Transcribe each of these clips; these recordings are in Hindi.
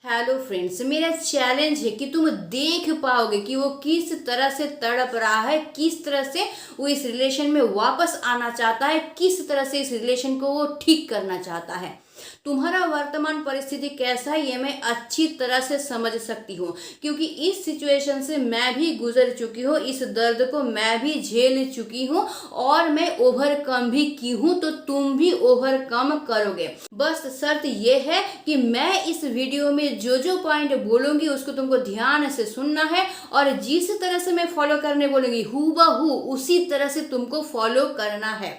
हेलो फ्रेंड्स, मेरा चैलेंज है कि तुम देख पाओगे कि वो किस तरह से तड़प रहा है, किस तरह से वो इस रिलेशन में वापस आना चाहता है, किस तरह से इस रिलेशन को वो ठीक करना चाहता है। तुम्हारा वर्तमान परिस्थिति कैसा है ये मैं अच्छी तरह से समझ सकती हूँ, क्योंकि इस सिचुएशन से मैं भी गुजर चुकी हूँ, इस दर्द को मैं भी झेल चुकी हूँ और मैं ओवरकम भी की हूँ, तो तुम भी ओवरकम करोगे। बस शर्त ये है कि मैं इस वीडियो में जो जो पॉइंट बोलूंगी उसको तुमको ध्यान से सुनना है और जिस तरह से मैं फॉलो करने बोलूंगी हूबहू उसी तरह से तुमको फॉलो करना है।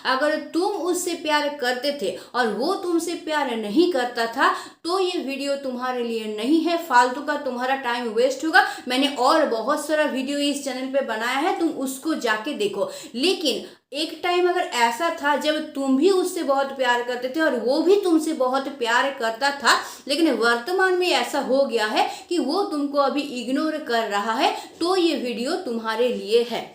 अगर तुम उससे प्यार करते थे और वो तुमसे प्यार नहीं करता था तो ये वीडियो तुम्हारे लिए नहीं है, फालतू का तुम्हारा टाइम वेस्ट होगा। मैंने और बहुत सारा वीडियो इस चैनल पे बनाया है, तुम उसको जाके देखो। लेकिन एक टाइम अगर ऐसा था जब तुम भी उससे बहुत प्यार करते थे और वो भी तुमसे बहुत प्यार करता था, लेकिन वर्तमान में ऐसा हो गया है कि वो तुमको अभी इग्नोर कर रहा है, तो ये वीडियो तुम्हारे लिए है।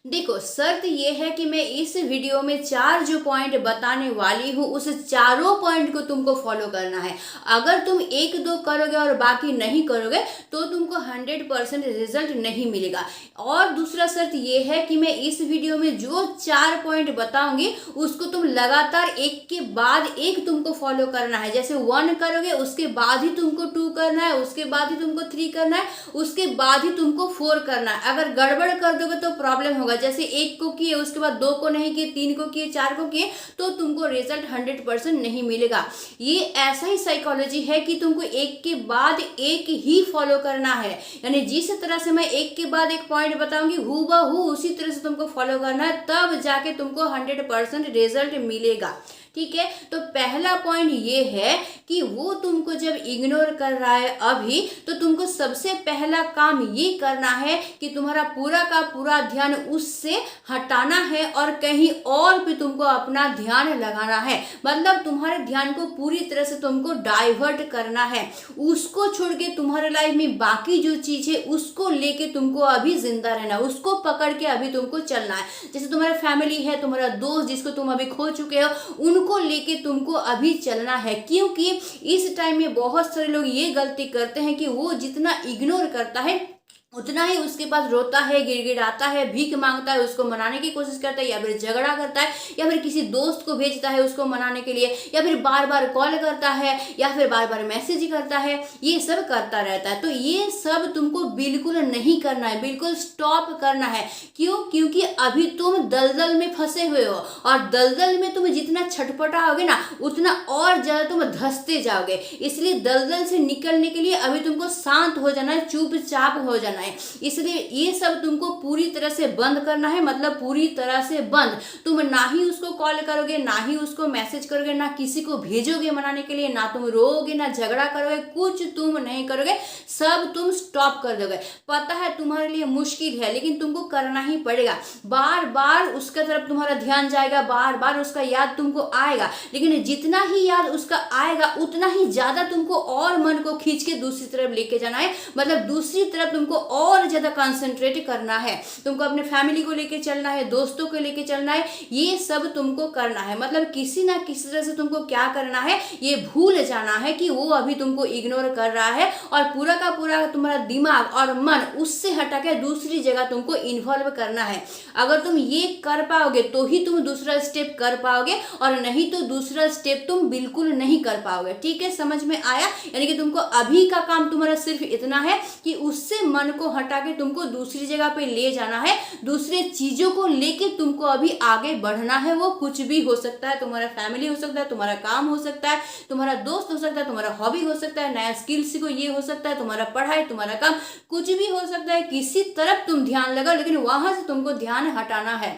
देखो, शर्त ये है कि मैं इस वीडियो में 4 जो पॉइंट बताने वाली हूँ उस चारों पॉइंट को तुमको फॉलो करना है। अगर तुम 1-2 करोगे और बाकी नहीं करोगे तो तुमको 100% रिजल्ट नहीं मिलेगा। और दूसरा शर्त ये है कि मैं इस वीडियो में जो 4 पॉइंट बताऊंगी उसको तुम लगातार एक के बाद एक तुमको फॉलो करना है। जैसे 1 करोगे उसके बाद ही तुमको 2 करना है, उसके बाद ही तुमको 3 करना है, उसके बाद ही तुमको 4 करना है। अगर गड़बड़ कर दोगे तो प्रॉब्लम होगा। जैसे 1 को किए उसके बाद 2 को नहीं किए, 3 को किए, 4 को किए, तो तुमको रिजल्ट 100% नहीं मिलेगा। ये ऐसा ही साइकोलॉजी है कि तुमको एक के बाद एक ही फॉलो करना है। यानी जिस तरह से मैं एक के बाद एक पॉइंट बताऊंगी हूबहू उसी तरह से तुमको फॉलो करना है, तब जाके तुमको 100% रिजल्ट मिलेगा। ठीक है, तो पहला पॉइंट ये है कि वो तुमको जब इग्नोर कर रहा है अभी, तो तुमको सबसे पहला काम ये करना है कि तुम्हारा पूरा का पूरा ध्यान उससे हटाना है और कहीं और भी तुमको अपना ध्यान लगाना है। मतलब तुम्हारे ध्यान को पूरी तरह से तुमको डाइवर्ट करना है। उसको छोड़ के तुम्हारे लाइफ में बाकी जो चीज है उसको लेके तुमको अभी जिंदा रहना है, उसको पकड़ के अभी तुमको चलना है। जैसे तुम्हारा फैमिली है, तुम्हारा दोस्त जिसको तुम अभी खो चुके हो, उनको लेके तुमको अभी चलना है। क्योंकि इस टाइम में बहुत सारे लोग ये गलती करते हैं कि वो जितना इग्नोर करता है उतना ही उसके पास रोता है, गिड़गिड़ाता है, भीख मांगता है, उसको मनाने की कोशिश करता है, या फिर झगड़ा करता है, या फिर किसी दोस्त को भेजता है उसको मनाने के लिए, या फिर बार बार कॉल करता है, या फिर बार बार मैसेज करता है। ये सब करता रहता है। तो ये सब तुमको बिल्कुल नहीं करना है, बिल्कुल स्टॉप करना है। क्यों? क्योंकि अभी तुम दलदल में फंसे हुए हो और दलदल में तुम जितना छटपटाओगे ना उतना और ज्यादा तुम धंसते जाओगे। इसलिए दलदल से निकलने के लिए अभी तुमको शांत हो जाना है, चुपचाप हो जाना है। इसलिए ये सब तुमको पूरी तरह से बंद करना है। मतलब पूरी तरह से बंद। तुम ना ही उसको कॉल करोगे, ना ही उसको मैसेज करोगे, ना किसी को भेजोगे मनाने के लिए, ना तुम रोओगे, ना झगड़ा करोगे, कुछ तुम नहीं करोगे, सब तुम स्टॉप कर दोगे। पता है तुम्हारे लिए मुश्किल है, लेकिन तुमको करना ही पड़ेगा। बार बार उसका तरफ तुम्हारा ध्यान जाएगा, बार बार उसका याद तुमको आएगा, लेकिन जितना ही याद उसका आएगा उतना ही ज्यादा तुमको और मन को खींच के दूसरी तरफ लेके जाना है। मतलब दूसरी तरफ तुमको और ज्यादा कंसंट्रेट करना है। तुमको अपने फैमिली को लेके चलना है, दोस्तों को लेके चलना है, ये सब तुमको करना है। मतलब किसी ना किसी तरह से तुमको क्या करना है, ये भूल जाना है कि वो अभी तुमको इग्नोर कर रहा है और पूरा का पूरा तुम्हारा दिमाग और मन उससे हटा के दूसरी जगह तुमको इन्वॉल्व करना है। अगर तुम ये कर पाओगे तो ही तुम दूसरा स्टेप कर पाओगे, और नहीं तो दूसरा स्टेप तुम बिल्कुल नहीं कर पाओगे। ठीक है, समझ में आया? यानी कि तुमको अभी का काम तुम्हारा सिर्फ इतना है कि उससे मन को हटा के तुमको दूसरी जगह पे ले जाना है। दूसरे चीजों को लेके तुमको अभी आगे बढ़ना है। वो कुछ भी हो सकता है, तुम्हारा फैमिली हो सकता है, तुम्हारा काम हो सकता है, तुम्हारा दोस्त हो सकता है, तुम्हारा हॉबी हो सकता है, नया स्किल्स को ये हो सकता है, तुम्हारा पढ़ाई, तुम्हारा काम, कुछ भी हो सकता है। किसी तरफ तुम ध्यान लगाओ, लेकिन वहां से तुमको ध्यान हटाना है।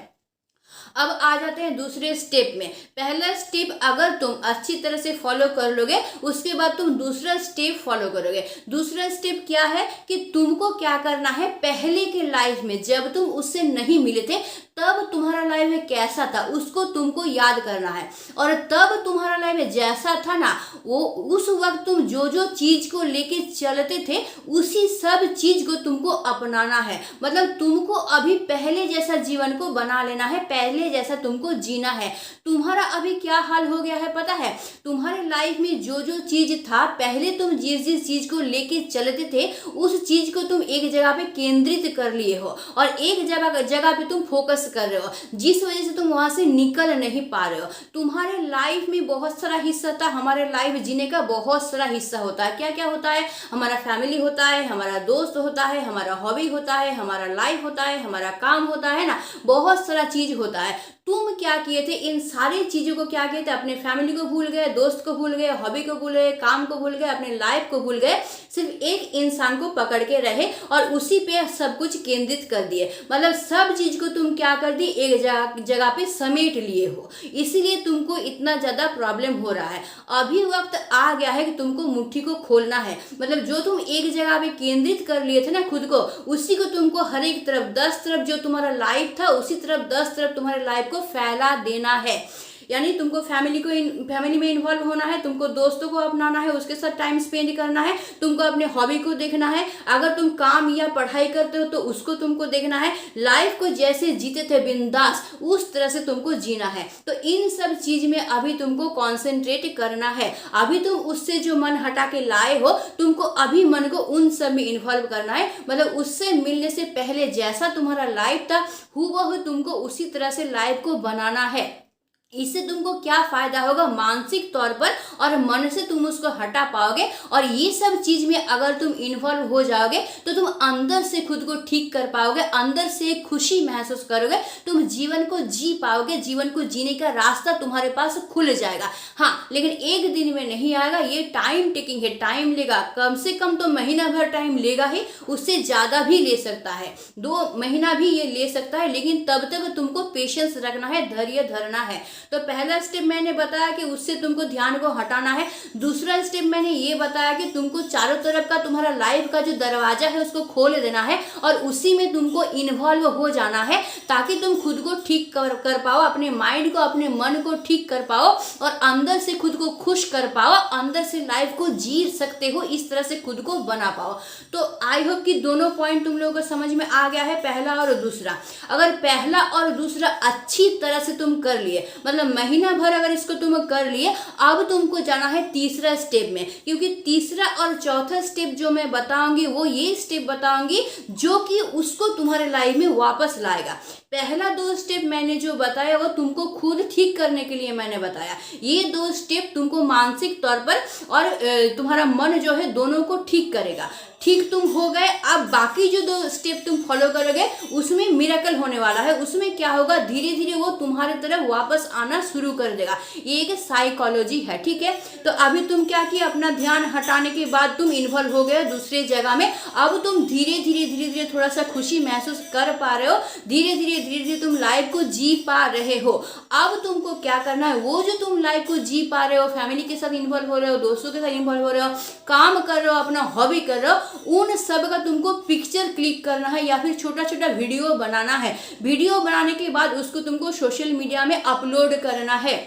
अब आ जाते हैं दूसरे स्टेप में। पहला स्टेप अगर तुम अच्छी तरह से फॉलो कर लोगे, उसके बाद तुम दूसरा स्टेप फॉलो करोगे। दूसरा स्टेप क्या है कि तुमको क्या करना है, पहले के लाइफ में जब तुम उससे नहीं मिले थे तब तुम्हारा लाइफ में कैसा था उसको तुमको याद करना है। और तब तुम्हारा लाइफ में जैसा था ना, वो उस वक्त तुम जो जो चीज को लेके चलते थे उसी सब चीज को तुमको अपनाना है। मतलब तुमको अभी पहले जैसा जीवन को बना लेना है, पहले जैसा तुमको जीना है। तुम्हारा अभी क्या हाल हो गया है पता है? तुम्हारे लाइफ में जो जो चीज था, पहले तुम जिस जिस चीज को लेके चलते थे उस चीज को तुम एक जगह पे केंद्रित कर लिए हो और एक जगह जगह पे तुम फोकस कर रहे हो, जिस वजह से तुम वहां से निकल नहीं पा रहे हो। तुम्हारे लाइफ में बहुत सारा हिस्सा था, हमारे लाइफ जीने का बहुत सारा हिस्सा होता है। क्या क्या होता है? हमारा फैमिली होता है, हमारा दोस्त होता है, हमारा हॉबी होता है, हमारा लाइफ होता है, हमारा काम होता है ना, बहुत सारा चीज होता है। तुम क्या किए थे? इन सारी चीजों को क्या किए थे? अपने फैमिली को भूल गए, दोस्त को भूल गए, हॉबी को भूल गए, काम को भूल गए, अपने लाइफ को भूल गए, सिर्फ एक इंसान को पकड़ के रहे और उसी पे सब कुछ केंद्रित कर दिए। मतलब सब चीज को तुम क्या कर दी? एक जगह पे समेट लिए हो, इसीलिए तुमको इतना ज्यादा प्रॉब्लम हो रहा है। अभी वक्त आ गया है कि तुमको मुट्ठी को खोलना है। मतलब जो तुम एक जगह पे केंद्रित कर लिए थे ना खुद को, उसी को तुमको हर एक तरफ 10 तरफ जो तुम्हारा लाइफ था उसी तरफ 10 तरफ तुम्हारे लाइफ को फैला देना है। यानी तुमको फैमिली में इन्वॉल्व होना है, तुमको दोस्तों को अपनाना है, उसके साथ टाइम स्पेंड करना है, तुमको अपने हॉबी को देखना है, अगर तुम काम या पढ़ाई करते हो तो उसको तुमको देखना है। लाइफ को जैसे जीते थे बिंदास उस तरह से तुमको जीना है। तो इन सब चीज में अभी तुमको कॉन्सेंट्रेट करना है। अभी तुम उससे जो मन हटा के लाए हो, तुमको अभी मन को उन सब में इन्वॉल्व करना है। मतलब उससे मिलने से पहले जैसा तुम्हारा लाइफ था हूबहू तुमको उसी तरह से लाइफ को बनाना है। इससे तुमको क्या फायदा होगा? मानसिक तौर पर और मन से तुम उसको हटा पाओगे और ये सब चीज में अगर तुम इन्वॉल्व हो जाओगे तो तुम अंदर से खुद को ठीक कर पाओगे, अंदर से खुशी महसूस करोगे, तुम जीवन को जी पाओगे, जीवन को जीने का रास्ता तुम्हारे पास खुल जाएगा। हाँ, लेकिन एक दिन में नहीं आएगा, ये टाइम टेकिंग है, टाइम लेगा, कम से कम तो महीना भर टाइम लेगा ही, उससे ज्यादा भी ले सकता है, 2 महीना भी ये ले सकता है, लेकिन तब तक तुमको पेशेंस रखना है, धैर्य धरना है। तो पहला स्टेप मैंने बताया कि उससे तुमको ध्यान को हटाना है। दूसरा स्टेप मैंने ये बताया कि तुमको चारों तरफ का तुम्हारा लाइफ का जो दरवाजा है उसको खोल देना है और उसी में तुमको इन्वॉल्व हो जाना है, ताकि तुम खुद को ठीक कर पाओ, अपने माइंड को, अपने मन को ठीक कर पाओ और अंदर से खुद को खुश कर पाओ, अंदर से लाइफ को जी सकते हो, इस तरह से खुद को बना पाओ। तो आई होप कि दोनों पॉइंट तुम लोगों को समझ में आ गया है, पहला और दूसरा। अगर पहला और दूसरा अच्छी तरह से तुम कर लिए, मतलब महीना भर अगर इसको तुम कर लिए, अब तुमको जाना है तीसरा स्टेप में, क्योंकि तीसरा और चौथा स्टेप जो मैं बताऊंगी वो ये स्टेप बताऊंगी जो कि उसको तुम्हारे लाइफ में वापस लाएगा। पहला 2 स्टेप मैंने जो बताया वो तुमको खुद ठीक करने के लिए मैंने बताया। ये 2 स्टेप तुमको मानसिक तौर पर और तुम्हारा मन जो है दोनों को ठीक करेगा। ठीक तुम हो गए, अब बाकी जो 2 स्टेप तुम फॉलो करोगे उसमें मिरेकल होने वाला है। उसमें क्या होगा? धीरे धीरे वो तुम्हारे तरफ वापस आना शुरू कर देगा। ये एक साइकोलॉजी है, ठीक है। तो अभी तुम क्या किया? अपना ध्यान हटाने के बाद तुम इन्वॉल्व हो गए दूसरे जगह में। अब तुम धीरे धीरे थोड़ा सा खुशी महसूस कर पा रहे हो, धीरे धीरे तुम लाइफ को जी पा रहे हो। अब तुमको क्या करना है? वो जो तुम लाइफ को जी पा रहे हो, फैमिली के साथ इन्वॉल्व हो रहे हो, दोस्तों के साथ इन्वॉल्व हो रहे हो, काम कर रहे हो, अपना हॉबी कर रहे हो, उन सब का तुमको पिक्चर क्लिक करना है या फिर छोटा छोटा वीडियो बनाना है। वीडियो बनाने के बाद उसको तुमको सोशल मीडिया में अपलोड करना है।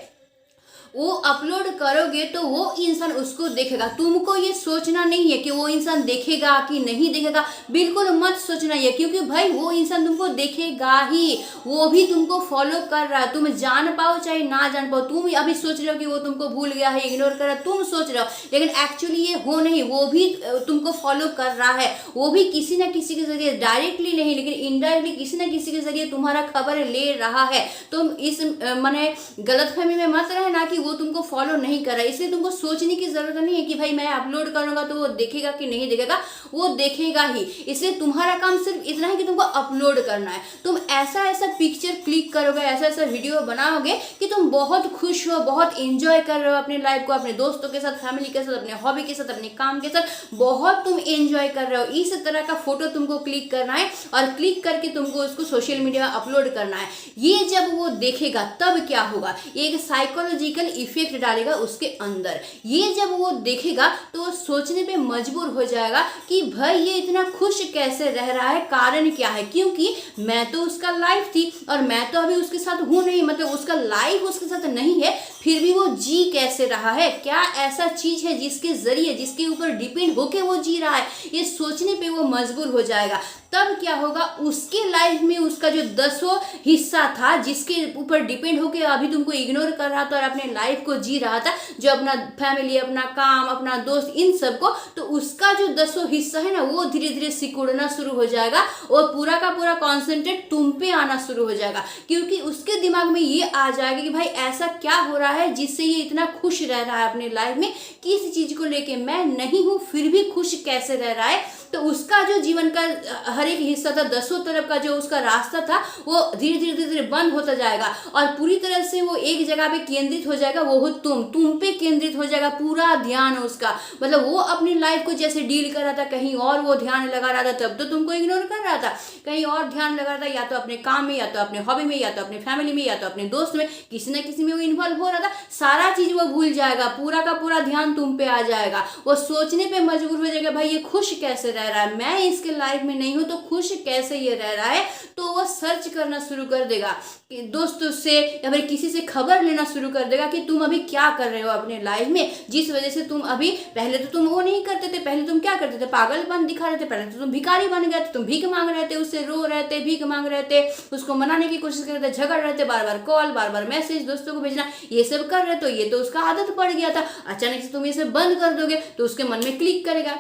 वो अपलोड करोगे तो वो इंसान उसको देखेगा। तुमको ये सोचना नहीं है कि वो इंसान देखेगा कि नहीं देखेगा, बिल्कुल मत सोचना है, क्योंकि भाई वो इंसान तुमको देखेगा ही, वो भी तुमको फॉलो कर रहा है। तुम जान पाओ चाहे ना जान पाओ, तुम अभी सोच रहे हो कि वो तुमको भूल गया है, इग्नोर कर रहा है, तुम सोच रहे हो, लेकिन एक्चुअली ये हो नहीं, वो भी तुमको फॉलो कर रहा है। वो भी किसी ना किसी के जरिए, डायरेक्टली नहीं लेकिन इनडायरेक्टली किसी ना किसी के जरिए तुम्हारा खबर ले रहा है। तुम इस माने गलतफहमी में मत रहना कि वो तुमको फॉलो नहीं कर रहा है। इसलिए तुमको सोचने की जरूरत नहीं है कि भाई मैं अपलोड करूंगा तो वो देखेगा कि नहीं देखेगा, वो देखेगा ही। इसलिए तुम्हारा काम सिर्फ इतना है कि तुमको अपलोड करना है। तुम ऐसा ऐसा पिक्चर क्लिक करोगे, ऐसा ऐसा वीडियो बनाओगे कि तुम बहुत खुश हो, बहुत एंजॉय कर रहे हो अपने लाइफ को, अपने दोस्तों के साथ, फैमिली के साथ, अपने हॉबी के साथ, अपने काम के साथ, बहुत तुम एंजॉय कर रहे हो। इस तरह का फोटो तुमको क्लिक करना है और क्लिक करके तुमको उसको सोशल मीडिया में अपलोड करना है। ये जब वो देखेगा तब क्या होगा? एक साइकोलॉजिकल इफेक्ट डालेगा उसके अंदर। ये जब वो देखेगा तो वो सोचने पे मजबूर हो जाएगा कि भाई ये इतना खुश कैसे रह रहा है, कारण क्या है? क्योंकि मैं तो उसका लाइफ थी और मैं तो अभी उसके साथ हूं नहीं, मतलब उसका लाइफ उसके साथ नहीं है, फिर भी वो जी कैसे रहा है, क्या ऐसा चीज है जिसके जरिए, जिसके ऊपर डिपेंड होके वो जी रहा है, ये सोचने पे वो मजबूर हो जाएगा। तब क्या होगा, उसके लाइफ में उसका जो 10वां हिस्सा था जिसके ऊपर डिपेंड होके अभी तुमको इग्नोर कर रहा था और अपने लाइफ को जी रहा था, जो अपना फैमिली, अपना काम, अपना दोस्त, इन सबको, तो उसका जो 10वां हिस्सा है ना, वो धीरे धीरे सिकुड़ना शुरू हो जाएगा और पूरा का पूरा कॉन्सेंट्रेट तुम पे आना शुरू हो जाएगा। क्योंकि उसके दिमाग में ये आ जाएगा कि भाई ऐसा क्या हो रहा है जिससे ये इतना खुश रह रहा है अपने लाइफ में, किसी चीज को लेके मैं नहीं हूं फिर भी खुश कैसे रह रहा है। तो उसका जो जीवन का हर एक हिस्सा था, 10वां तरफ का जो उसका रास्ता था, वो धीरे धीरे धीरे धीरे बंद होता जाएगा और पूरी तरह से वो एक जगह पे केंद्रित हो जाएगा। वो हो तुम पे केंद्रित हो जाएगा पूरा ध्यान उसका। मतलब वो अपनी लाइफ को जैसे डील कर रहा था, कहीं और वो ध्यान लगा रहा था, तब तो तुमको इग्नोर कर रहा था, कहीं और ध्यान लगा रहा था, या तो अपने काम में, या तो अपने हॉबी में, या तो अपने फैमिली में, या तो अपने दोस्त में, किसी न किसी में वो इन्वॉल्व हो रहा था। सारा चीज वो भूल जाएगा, पूरा का पूरा ध्यान तुम पे आ जाएगा। वो सोचने पे मजबूर हो जाएगा, भाई ये खुश कैसे रह रहा है, मैं इसके लाइफ में नहीं हूं तो खुश कैसे ये रह रहा है। तो वो सर्च करना शुरू कर देगा कि दोस्तों से या फिर किसी से खबर लेना शुरू कर देगा कि तुम अभी क्या कर रहे हो अपने लाइफ में, जिस वजह से तुम अभी, पहले तो तुम वो नहीं करते थे, पहले तुम क्या करते थे, पागलपन दिखा रहे थे, पहले तो तुम भिखारी बन गए थे, तुम भीख मांग रहे थे, उससे रो रहे थे, भीख मांग रहे थे, उसको मनाने की कोशिश कर रहे थे, झगड़ रहे थे, बार बार कॉल, बार बार मैसेज, दोस्तों को भेजना, ये सब कर रहे, तो ये तो उसका आदत पड़ गया था। अचानक से तुम ये सब बंद कर दोगे तो उसके मन में क्लिक करेगा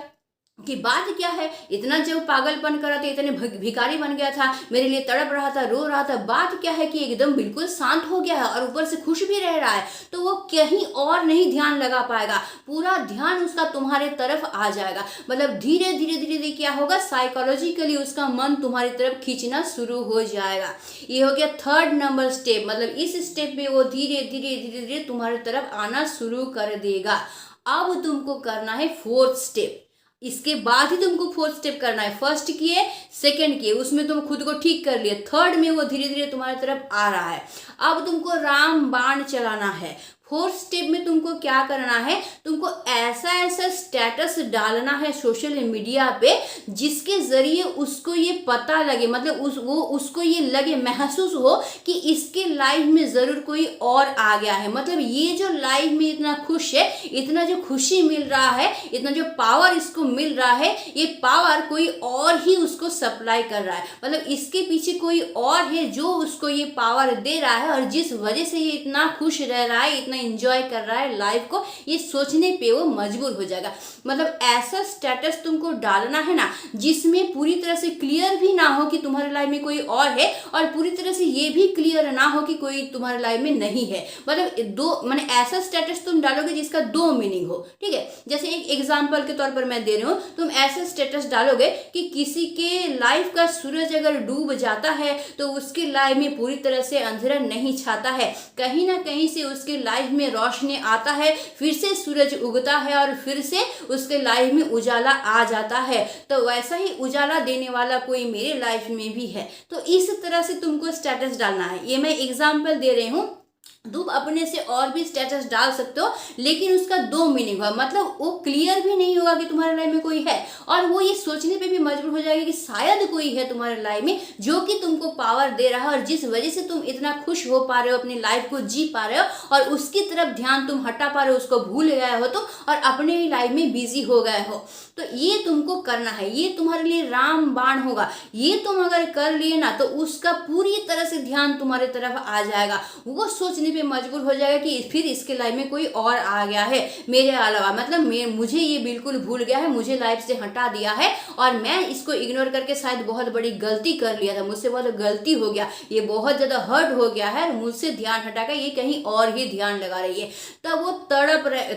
कि बात क्या है, इतना जब पागलपन कर रहा था, इतने भिखारी बन गया था, मेरे लिए तड़प रहा था, रो रहा था, बात क्या है कि एकदम बिल्कुल शांत हो गया है और ऊपर से खुश भी रह रहा है, तो वो कहीं और नहीं ध्यान लगा पाएगा, पूरा ध्यान उसका तुम्हारे तरफ आ जाएगा। मतलब धीरे धीरे धीरे धीरे क्या होगा, साइकोलॉजिकली उसका मन तुम्हारी तरफ खींचना शुरू हो जाएगा। ये हो गया 3rd नंबर स्टेप। मतलब इस स्टेप पे वो धीरे धीरे धीरे धीरे तुम्हारी तरफ आना शुरू कर देगा। अब तुमको करना है 4th स्टेप। इसके बाद ही तुमको 4th स्टेप करना है। फर्स्ट किए, सेकंड किए, उसमें तुम खुद को ठीक कर लिए, 3rd में वो धीरे धीरे तुम्हारी तरफ आ रहा है। अब तुमको राम बाण चलाना है। 4th स्टेप में तुमको क्या करना है, तुमको ऐसा ऐसा स्टेटस डालना है सोशल मीडिया पे जिसके जरिए उसको ये पता लगे, मतलब उसको ये लगे, महसूस हो कि इसके लाइफ में जरूर कोई और आ गया है। मतलब ये जो लाइफ में इतना खुश है, इतना जो खुशी मिल रहा है, इतना जो पावर इसको मिल रहा है, ये पावर कोई और ही उसको सप्लाई कर रहा है। मतलब इसके पीछे कोई और है जो उसको ये पावर दे रहा है और जिस वजह से ये इतना खुश रह रहा है, इतना एंजॉय कर रहा है लाइफ को, ये सोचने पे वो मजबूर हो जाएगा। मतलब ऐसा स्टेटस तुमको डालना है ना जिसमें पूरी तरह से क्लियर भी ना हो कि तुम्हारे लाइफ में कोई और है और पूरी तरह से ये भी क्लियर ना हो कि कोई तुम्हारे लाइफ में नहीं है। मतलब दो, मैंने ऐसा स्टेटस तुम डालोगे जिसका 2 मीनिंग हो, ठीक है। जैसे एक एग्जांपल के तौर पर मैं दे रही हूँ, तुम ऐसा स्टेटस डालोगे कि किसी के लाइफ का सूरज अगर डूब जाता है तो उसके लाइफ में पूरी तरह से अंधेरा नहीं छाता है, कहीं ना कहीं से उसके लाइफ में रोशनी आता है, फिर से सूरज उगता है और फिर से उसके लाइफ में उजाला आ जाता है। तो वैसा ही उजाला देने वाला कोई मेरे लाइफ में भी है। तो इस तरह से तुमको स्टेटस डालना है। ये मैं एग्जांपल दे रही हूँ, तुम अपने से और भी स्टेटस डाल सकते हो, लेकिन उसका 2 मीनिंग होगा। मतलब वो क्लियर भी नहीं होगा कि तुम्हारे लाइफ में कोई है और वो ये सोचने पे भी मजबूर हो जाएगा कि शायद कोई है तुम्हारे लाइफ में जो कि तुमको पावर दे रहा है और जिस वजह से तुम इतना खुश हो पा रहे हो, अपनी लाइफ को जी पा रहे हो और उसकी तरफ ध्यान तुम हटा पा रहे हो, उसको भूल गए हो तो, और अपने ही लाइफ में बिजी हो गए हो। तो ये तुमको करना है, ये तुम्हारे लिए राम बाण होगा। ये तुम अगर कर लिए ना तो उसका पूरी तरह से ध्यान तुम्हारे तरफ आ जाएगा। वो सोचने पे मजबूर हो जाएगा कि फिर इसके लाइफ में कोई और आ गया है मेरे अलावा, मतलब मुझे ये बिल्कुल भूल गया है, मुझे लाइफ से हटा दिया है और मैं इसको इग्नोर करके शायद बहुत बड़ी गलती कर लिया था, मुझसे बहुत गलती हो गया, ये बहुत ज्यादा हर्ट हो गया है, मुझसे ध्यान हटाकर ये कहीं और ही ध्यान लगा रही है। तब वो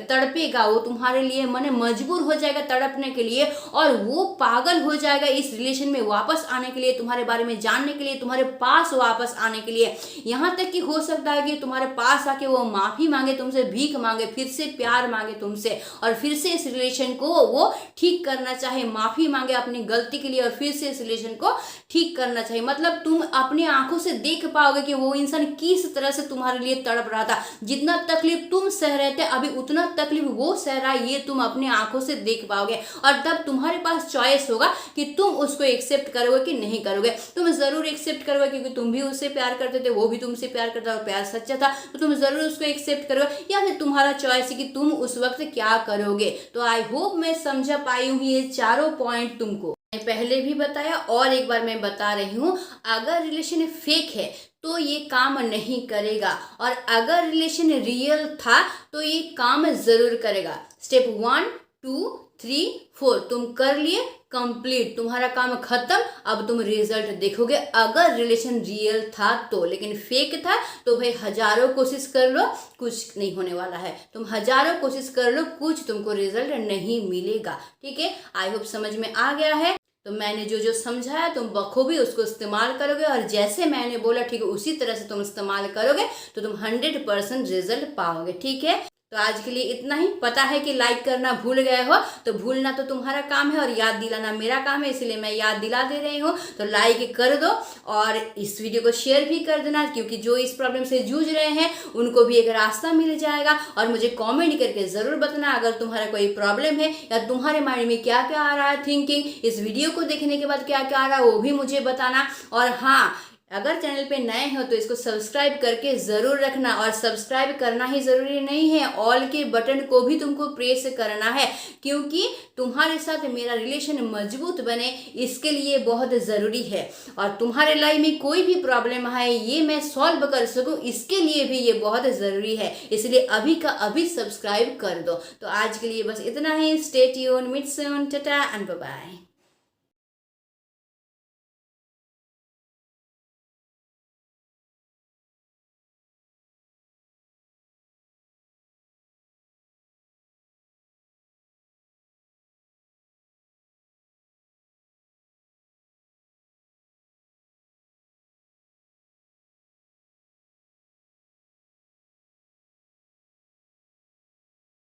तड़पेगा, वो तुम्हारे लिए माने मजबूर हो जाएगा तड़पने के लिए और वो पागल हो जाएगा इस रिलेशन में वापस आने के लिए, तुम्हारे बारे में जानने के लिए, तुम्हारे पास वापस आने के लिए। यहाँ तक कि हो सकता है कि तुम्हारे पास आके वो माफी मांगे तुमसे, भीख मांगे, फिर से प्यार मांगे तुमसे और फिर से इस रिलेशन को वो ठीक करना चाहे, माफी मांगे अपनी गलती के लिए और फिर से इस रिलेशन को ठीक करना चाहिए। मतलब तुम अपनी आंखों से देख पाओगे कि वो इंसान किस तरह से तुम्हारे लिए तड़प रहा था। जितना तकलीफ तुम सह रहे थे अभी उतना तकलीफ वो सह रहा है, ये तुम अपनी आंखों से देख पाओगे और तब तुम्हारे पास चॉइस होगा कि तुम उसको एक्सेप्ट करोगे कि नहीं करोगे। तुम जरूर एक्सेप्ट करोगे क्योंकि तुम भी उससे प्यार करते थे, वो भी तुमसे प्यार करता और प्यार सच्चा था, तो तुम ज़रूर उसको एक्सेप्ट करोगे, या फिर तुम्हारा चॉइस है कि तुम उस वक्त क्या करोगे। तो आई होप मैं समझा पाई हूँ ये चारों पॉइंट तुमको। मैं पहले भी बताया और एक बार मैं बता रही हूँ, अगर रिलेशन फेक है तो ये काम नहीं करेगा, और अगर रिलेशन रियल था तो ये काम जरूर करेगा। स्टेप 1 2 3 4 तुम कर लिए कंप्लीट, तुम्हारा काम खत्म। अब तुम रिजल्ट देखोगे अगर रिलेशन रियल था तो। लेकिन फेक था तो भाई हजारों कोशिश कर लो, कुछ नहीं होने वाला है। तुम हजारों कोशिश कर लो, कुछ तुमको रिजल्ट नहीं मिलेगा। ठीक है, आई होप समझ में आ गया है। तो मैंने जो जो समझाया तुम बखूबी उसको इस्तेमाल करोगे, और जैसे मैंने बोला ठीक है उसी तरह से तुम इस्तेमाल करोगे तो तुम 100% रिजल्ट पाओगे। ठीक है, तो आज के लिए इतना ही। पता है कि लाइक करना भूल गए हो, तो भूलना तो तुम्हारा काम है और याद दिलाना मेरा काम है, इसलिए मैं याद दिला दे रही हूँ। तो लाइक कर दो और इस वीडियो को शेयर भी कर देना, क्योंकि जो इस प्रॉब्लम से जूझ रहे हैं उनको भी एक रास्ता मिल जाएगा। और मुझे कमेंट करके ज़रूर बताना अगर तुम्हारा कोई प्रॉब्लम है या तुम्हारे माइंड में क्या क्या आ रहा है थिंकिंग, इस वीडियो को देखने के बाद क्या क्या आ रहा है वो भी मुझे बताना। और हाँ, अगर चैनल पे नए हो तो इसको सब्सक्राइब करके ज़रूर रखना, और सब्सक्राइब करना ही ज़रूरी नहीं है, ऑल के बटन को भी तुमको प्रेस करना है, क्योंकि तुम्हारे साथ मेरा रिलेशन मजबूत बने इसके लिए बहुत ज़रूरी है। और तुम्हारे लाइफ में कोई भी प्रॉब्लम है ये मैं सॉल्व कर सकूं इसके लिए भी ये बहुत ज़रूरी है, इसलिए अभी का अभी सब्सक्राइब कर दो। तो आज के लिए बस इतना ही। Stay tuned, meet soon, tata and bye bye.